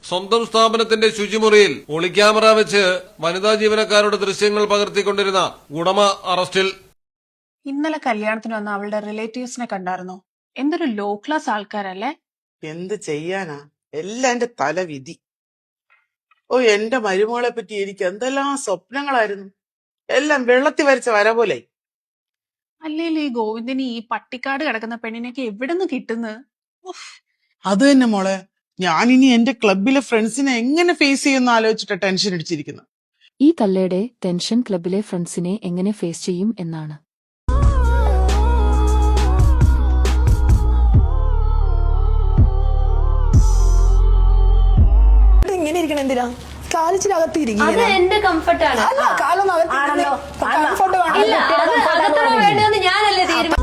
സ്വന്തം സ്ഥാപനത്തിന്റെ ശുചിമുറിയിൽ ഒളിക്യാമറ വെച്ച് വനിതാ ജീവനക്കാരുടെ ദൃശ്യങ്ങൾ പകർത്തിക്കൊണ്ടിരുന്ന ഉടമ അറസ്റ്റിൽ. ഇന്നലെ കല്യാണത്തിന് വന്ന അവളുടെ റിലേറ്റീവ്സിനെ കണ്ടായിരുന്നോ? എന്തൊരു ലോ ക്ലാസ് ആൾക്കാരല്ലേ. എന്ത് ചെയ്യാനാ, എല്ലാം എന്റെ തലവിധി. ഓ, എന്റെ മരുമോളെ പറ്റി എനിക്ക് എന്തെല്ലാം സ്വപ്നങ്ങളായിരുന്നു. എല്ലാം വെള്ളത്തിൽ വരച്ച വര പോലെ. അല്ലേലും ഈ ഗോവിന്ദന് ഈ പട്ടിക്കാട് കിടക്കുന്ന പെണ്ണിനൊക്കെ എവിടുന്ന് കിട്ടുന്നത്? അത് തന്നെ മോളെ, ഞാനിനി എന്റെ ക്ലബിലെ ഫ്രണ്ട്സിനെ എങ്ങനെ ഫേസ് ചെയ്യുന്ന ആലോചിച്ചിട്ട് ടെൻഷൻ അടിച്ചിരിക്കുന്നു. ഈ തള്ളയുടെ ടെൻഷൻ ക്ലബിലെ ഫ്രണ്ട്സിനെ എങ്ങനെ ഫേസ് ചെയ്യും എന്നാണ്. ഇങ്ങനെ ഇരിക്കണം എന്തിനാ? കാലിച്ചിനകത്ത് അത് എന്റെ കംഫർട്ടാണ്. കാലം ഇല്ല, അത് അകത്തുള്ള വേണ്ടതെന്ന് ഞാനല്ലേ തീരുമാനം.